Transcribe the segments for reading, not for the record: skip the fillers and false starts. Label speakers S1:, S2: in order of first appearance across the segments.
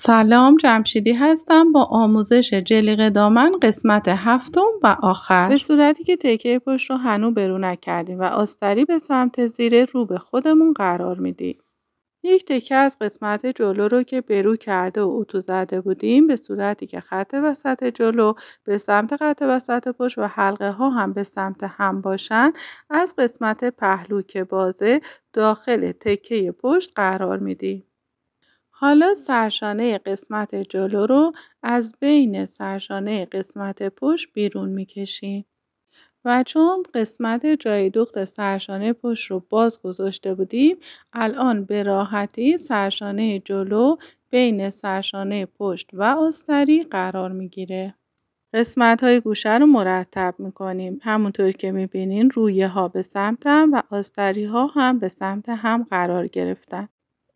S1: سلام، جمشیدی هستم با آموزش جلیقه دامن قسمت 7 و آخر. به صورتی که تکه پشت رو هنو برو نکردیم و آستری به سمت زیر رو به خودمون قرار میدیم. یک تکه از قسمت جلو رو که برو کرده و اتو زده بودیم به صورتی که خط وسط جلو به سمت خط وسط پشت و حلقه ها هم به سمت هم باشن، از قسمت پهلو که بازه داخل تکه پشت قرار میدیم. حالا سرشانه قسمت جلو رو از بین سرشانه قسمت پشت بیرون میکشیم و چون قسمت جای دوخت سرشانه پشت رو باز گذاشته بودیم، الان به راحتی سرشانه جلو بین سرشانه پشت و آستری قرار میگیره. قسمت های گوشه رو مرتب میکنیم. همونطور که میبینین رویه ها به سمت هم و آستری ها هم به سمت هم قرار گرفتن.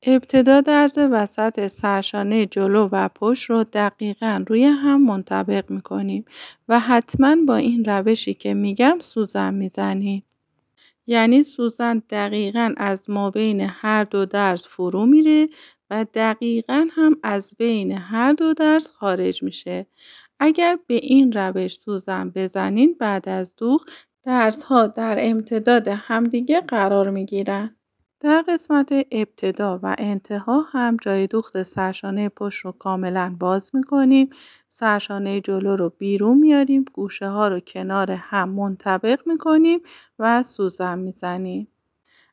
S1: ابتدا درز وسط سرشانه جلو و پشت رو دقیقاً روی هم منطبق میکنیم و حتماً با این روشی که میگم سوزن میزنیم. یعنی سوزن دقیقاً از مابین هر دو درز فرو میره و دقیقاً هم از بین هر دو درز خارج میشه. اگر به این روش سوزن بزنین بعد از دوخت درزها در امتداد همدیگه قرار میگیرن. در قسمت ابتدا و انتها هم جای دوخت سرشانه پشت رو کاملا باز میکنیم. سرشانه جلو رو بیرون میاریم. گوشه ها رو کنار هم منطبق میکنیم و سوزن میزنیم.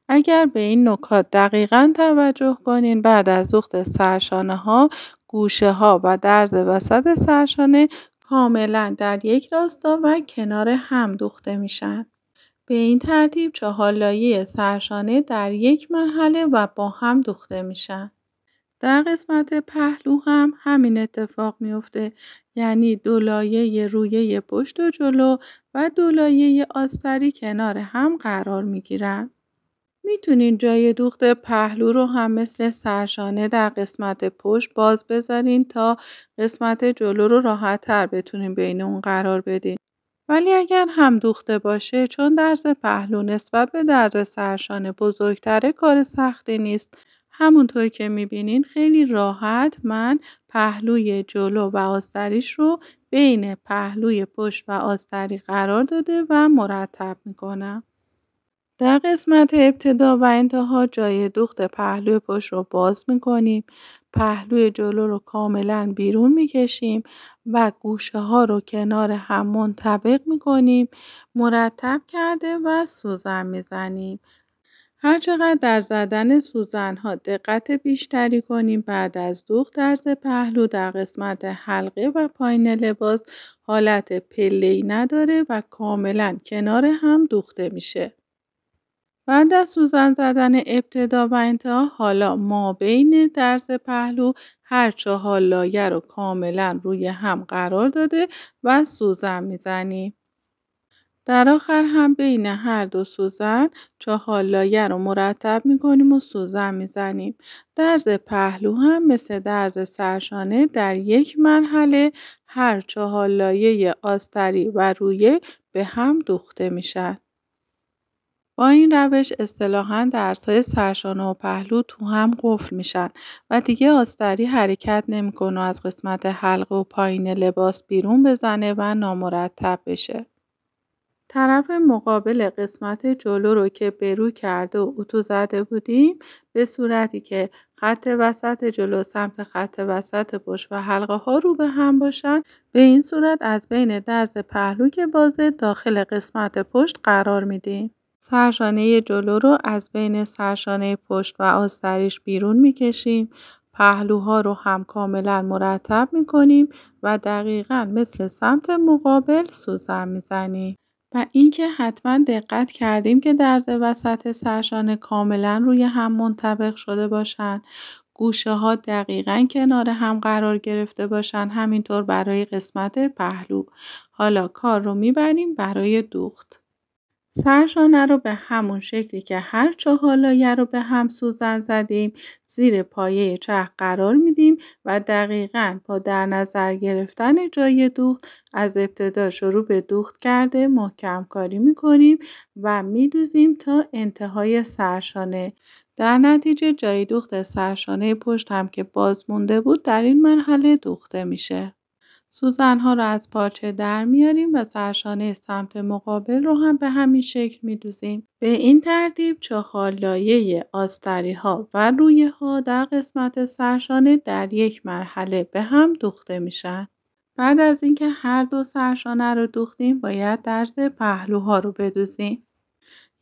S1: اگر به این نکات دقیقاً توجه کنین بعد از دوخت سرشانه ها گوشه ها و درز وسط سرشانه کاملا در یک راستا و کنار هم دوخته میشن. به این ترتیب 4 لایه سرشانه در یک مرحله و با هم دوخته میشن. در قسمت پهلو هم همین اتفاق میفته، یعنی 2 لایه رویه پشت و جلو و 2 لایه آستری کنار هم قرار میگیرن. میتونین جای دوخت پهلو رو هم مثل سرشانه در قسمت پشت باز بذارین تا قسمت جلو رو راحت تر بتونین بین اون قرار بدین. ولی اگر هم دوخته باشه چون درز پهلو نسبت به درز سرشانه بزرگتره کار سختی نیست. همونطور که میبینین خیلی راحت من پهلوی جلو و آستریش رو بین پهلوی پشت و آستری قرار داده و مرتب میکنم. در قسمت ابتدا و انتها جای دوخت پهلوی پشت رو باز میکنیم. پهلوی جلو رو کاملا بیرون میکشیم و گوشه ها رو کنار هم منطبق میکنیم. مرتب کرده و سوزن میزنیم. هر چقدر در زدن سوزن ها دقت بیشتری کنیم بعد از دوخت درز پهلو در قسمت حلقه و پایین لباس حالت پله‌ای نداره و کاملا کنار هم دوخته میشه. بعد از سوزن زدن ابتدا و انتها حالا مابین درز پهلو هر 4 لایه رو کاملا روی هم قرار داده و سوزن میزنیم. در آخر هم بین هر دو سوزن 4 لایه رو مرتب میکنیم و سوزن میزنیم. درز پهلو هم مثل درز سرشانه در یک مرحله هر 4 لایه آستری و رویه به هم دوخته میشن. با این روش اصطلاحاً درزهای سرشانه و پهلو تو هم قفل میشن و دیگه آستری حرکت نمیکنه و از قسمت حلقه و پایین لباس بیرون بزنه و نامرتب بشه. طرف مقابل قسمت جلو رو که برو کرده و اتو زده بودیم به صورتی که خط وسط جلو سمت خط وسط پشت و حلقه ها رو به هم باشن، به این صورت از بین درز پهلو که بازه داخل قسمت پشت قرار میدیم. سرشانه جلو رو از بین سرشانه پشت و آستریش بیرون میکشیم. پهلوها رو هم کاملا مرتب میکنیم و دقیقاً مثل سمت مقابل سوزن میزنیم. و اینکه حتما دقت کردیم که درز وسط سرشانه کاملا روی هم منطبق شده باشن. گوشه ها دقیقاً کنار هم قرار گرفته باشن. همینطور برای قسمت پهلو. حالا کار رو میبریم برای دوخت. سرشانه رو به همون شکلی که هر 4 لایه رو به هم سوزن زدیم زیر پایه چرخ قرار میدیم و دقیقاً با در نظر گرفتن جای دوخت از ابتدا شروع به دوخت کرده محکم کاری میکنیم و میدوزیم تا انتهای سرشانه. در نتیجه جای دوخت سرشانه پشت هم که باز مونده بود در این مرحله دوخته میشه. سوزن‌ها رو از پارچه در میاریم و سرشانه سمت مقابل رو هم به همین شکل میدوزیم. به این ترتیب 4 لایه آستری‌ها و رویه‌ها در قسمت سرشانه در یک مرحله به هم دوخته میشن. بعد از اینکه هر دو سرشانه رو دوختیم باید درز پهلوها رو بدوزیم.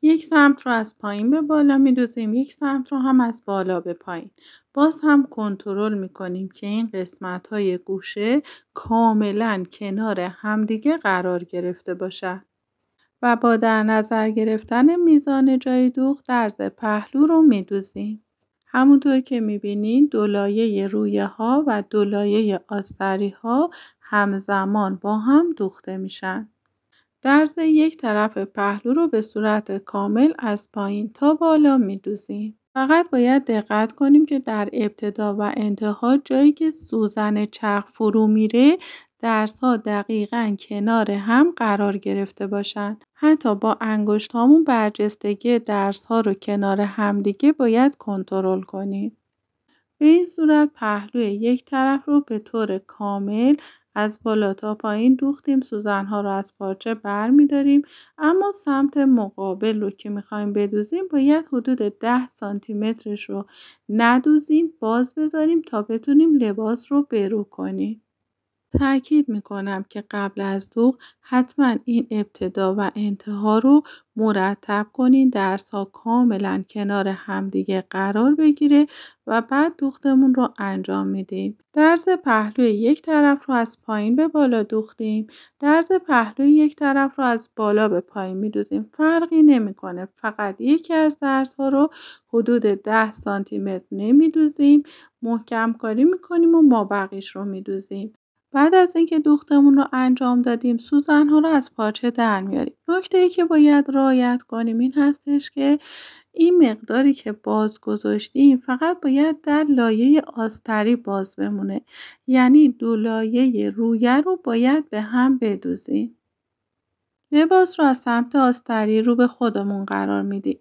S1: یک سمت رو از پایین به بالا می‌دوزیم، یک سمت رو هم از بالا به پایین. باز هم کنترل می‌کنیم که این قسمت‌های گوشه کاملاً کنار همدیگه قرار گرفته باشن و با در نظر گرفتن میزان جای دوخت درز پهلو رو می‌دوزیم. همونطور که می‌بینین 2 لایه رویه‌ها و 2 لایه آستری‌ها همزمان با هم دوخته میشن. درز یک طرف پهلو رو به صورت کامل از پایین تا بالا می‌دوزیم. فقط باید دقت کنیم که در ابتدا و انتها جایی که سوزن چرخ فرو میره درزها دقیقاً کنار هم قرار گرفته باشن. حتی با انگشتامون برجستگی درزها رو کنار همدیگه باید کنترل کنیم. به این صورت پهلوی یک طرف رو به طور کامل از بالا تا پایین دوختیم، سوزن‌ها رو از پارچه برمی‌داریم، اما سمت مقابل رو که می‌خوایم بدوزیم باید حدود 10 سانتیمترش رو ندوزیم، باز بذاریم تا بتونیم لباس رو برو کنیم. تأکید میکنم که قبل از دوخت حتما این ابتدا و انتها رو مرتب کنین، درس‌ها کاملا کنار همدیگه قرار بگیره و بعد دوختمون رو انجام میدیم. درز پهلوی یک طرف رو از پایین به بالا دوختیم، درز پهلوی یک طرف رو از بالا به پایین میدوزیم. فرقی نمیکنه، فقط یکی از درزها رو حدود 10 سانتی متر نمیدوزیم، محکم کاری میکنیم و مابقیش رو میدوزیم. بعد از اینکه دوختمون رو انجام دادیم سوزن‌ها رو از پارچه در میاریم. نکته‌ای که باید رعایت کنیم این هستش که این مقداری که باز گذاشتیم فقط باید در لایه آستری باز بمونه. یعنی 2 لایه رویه رو باید به هم بدوزیم. لباس رو از سمت آستری رو به خودمون قرار میدیم.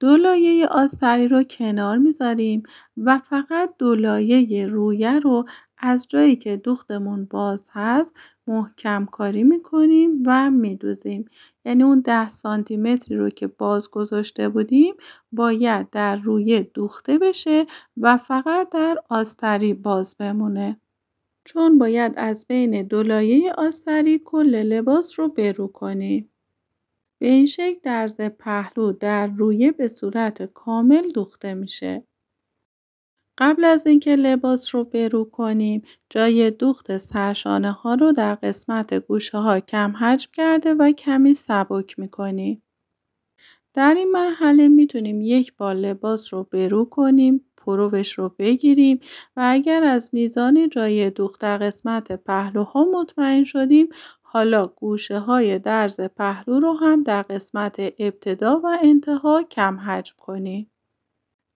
S1: 2 لایه آستری رو کنار میذاریم و فقط 2 لایه رویه رو از جایی که دوختمون باز هست محکم کاری میکنیم و میدوزیم. یعنی اون 10 سانتی متری رو که باز گذاشته بودیم باید در رویه دوخته بشه و فقط در آستری باز بمونه. چون باید از بین 2 لایه آستری کل لباس رو برو کنیم. به این شکل درز پهلو در رویه به صورت کامل دوخته میشه. قبل از اینکه لباس رو برو کنیم جای دوخت سرشانه ها رو در قسمت گوشه ها کم حجم کرده و کمی سبک میکنیم. در این مرحله میتونیم یک بار لباس رو برو کنیم، پروش رو بگیریم و اگر از میزان جای دوخت در قسمت پهلوها مطمئن شدیم حالا گوشه های درز پهلو رو هم در قسمت ابتدا و انتها کم حجم کنیم.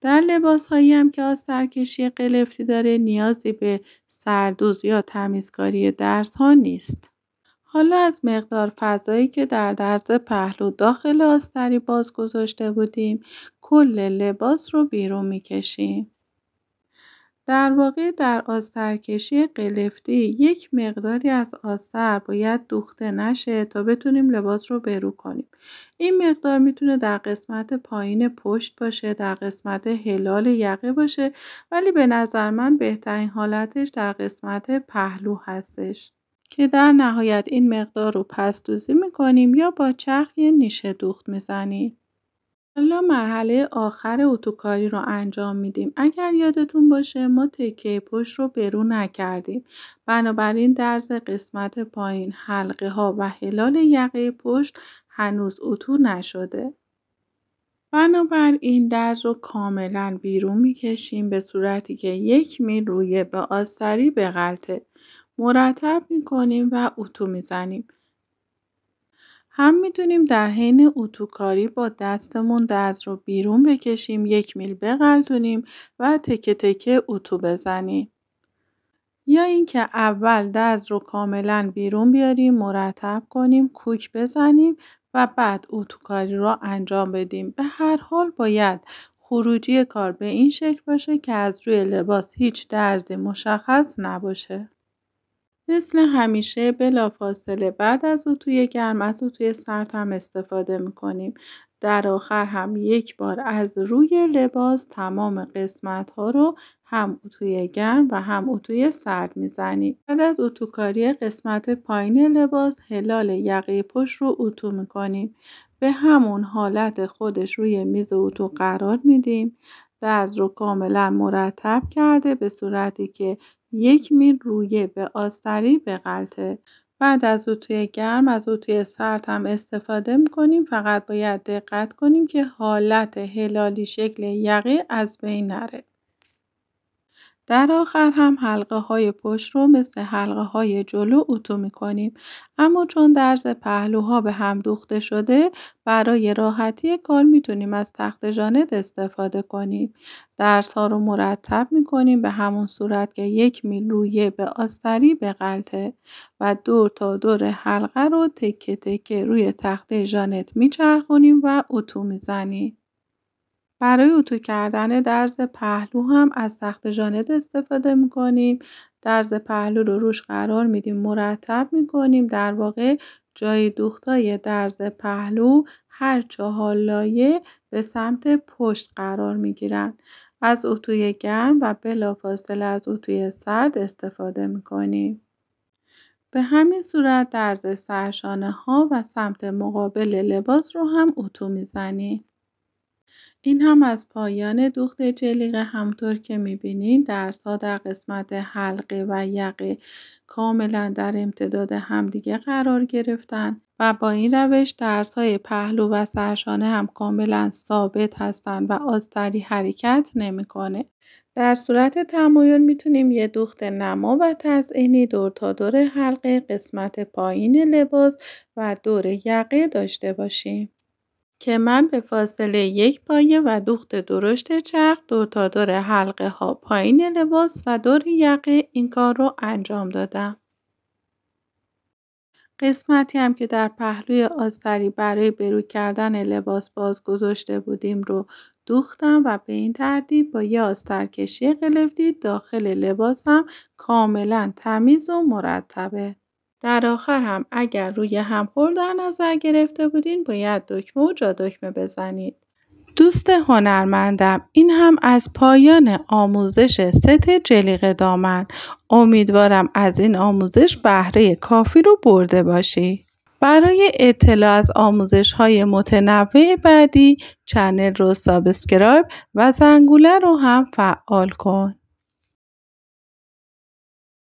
S1: در لباس هایی هم که آسترکشی قلفتی داره نیازی به سردوز یا تمیزکاری درز ها نیست. حالا از مقدار فضایی که در درز پهلو داخل آستری باز گذاشته بودیم کل لباس رو بیرون میکشیم. در واقع در آسترکشی قلفتی یک مقداری از آستر باید دوخته نشه تا بتونیم لباس رو برو کنیم. این مقدار میتونه در قسمت پایین پشت باشه، در قسمت هلال یقه باشه، ولی به نظر من بهترین حالتش در قسمت پهلو هستش که در نهایت این مقدار رو پس‌دوزی میکنیم یا با چرخ یه نیشه دوخت میزنیم. حالا مرحله آخر اتوکاری رو انجام میدیم. اگر یادتون باشه ما تکه پشت رو برو نکردیم. بنابراین درز قسمت پایین حلقه ها و هلال یقه پشت هنوز اتو نشده. بنابراین درز رو کاملا بیرون میکشیم به صورتی که 1 میل روی به آستری بغلته. مرتب میکنیم و اتو میزنیم. هم میتونیم در حین اتوکاری با دستمون درز رو بیرون بکشیم، 1 میل بغلتونیم و تکه تکه اتو بزنیم. یا اینکه اول درز رو کاملا بیرون بیاریم، مرتب کنیم، کوک بزنیم و بعد اتوکاری رو انجام بدیم. به هر حال باید خروجی کار به این شکل باشه که از روی لباس هیچ درزی مشخص نباشه. مثل همیشه بلافاصله بعد از اتوی گرم از اتوی سرد هم استفاده می‌کنیم. در آخر هم یک بار از روی لباس تمام قسمت‌ها رو هم اتوی گرم و هم اتوی سرد می‌زنیم. بعد از اتوکاری قسمت پایین لباس هلال یقه پشت رو اتو می‌کنیم. به همون حالت خودش روی میز اتو قرار میدیم. درز رو کاملا مرتب کرده به صورتی که 1 میل رویه به آستری بغلطه. بعد از اتوی گرم از اتوی سرد هم استفاده می‌کنیم، فقط باید دقت کنیم که حالت هلالی شکل یقه از بین نره. در آخر هم حلقه‌های پشت رو مثل حلقه‌های جلو اتو می‌کنیم، اما چون درز پهلوها به هم دوخته شده برای راحتی کار میتونیم از تخت ژانت استفاده کنیم. درزها رو مرتب می‌کنیم به همون صورت که 1 میل رویه به آستری بغلطه و دور تا دور حلقه رو تکه تکه روی تخت ژانت میچرخونیم و اتو میزنیم. برای اتو کردن درز پهلو هم از تخت ژانت استفاده می‌کنیم. درز پهلو رو روش قرار میدیم، مرتب می‌کنیم. در واقع جای دوختای درز پهلو هر 4 لایه به سمت پشت قرار می‌گیرن. از اتوی گرم و بلافاصله از اتوی سرد استفاده می‌کنیم. به همین صورت درز سرشانه‌ها و سمت مقابل لباس رو هم اتو می‌زنیم. این هم از پایان دوخت جلیقه. همونطور که می‌بینید درزها در قسمت حلقه و یقه کاملا در امتداد همدیگه قرار گرفتن و با این روش درزهای پهلو و سرشانه هم کاملا ثابت هستن و آستری حرکت نمی‌کنه. در صورت تمایل میتونیم یه دوخت نما و تزئینی دور تا دور حلقه، قسمت پایین لباس و دور یقه داشته باشیم که من به فاصله 1 پایه و دوخت درشت چرخ دور تا دور حلقه ها پایین لباس و دور یقه این کار رو انجام دادم. قسمتی هم که در پهلوی آستری برای برو کردن لباس باز گذاشته بودیم رو دوختم و به این ترتیب با یه آسترکشی قلفتی داخل لباسم کاملا تمیز و مرتبه. در آخر هم اگر روی همخور در نظر گرفته بودین باید دکمه و جا دکمه بزنید. دوست هنرمندم، این هم از پایان آموزش ست جلیقه دامن. امیدوارم از این آموزش بهره کافی رو برده باشی. برای اطلاع از آموزش‌های متنوع بعدی چنل رو سابسکرایب و زنگوله رو هم فعال کن.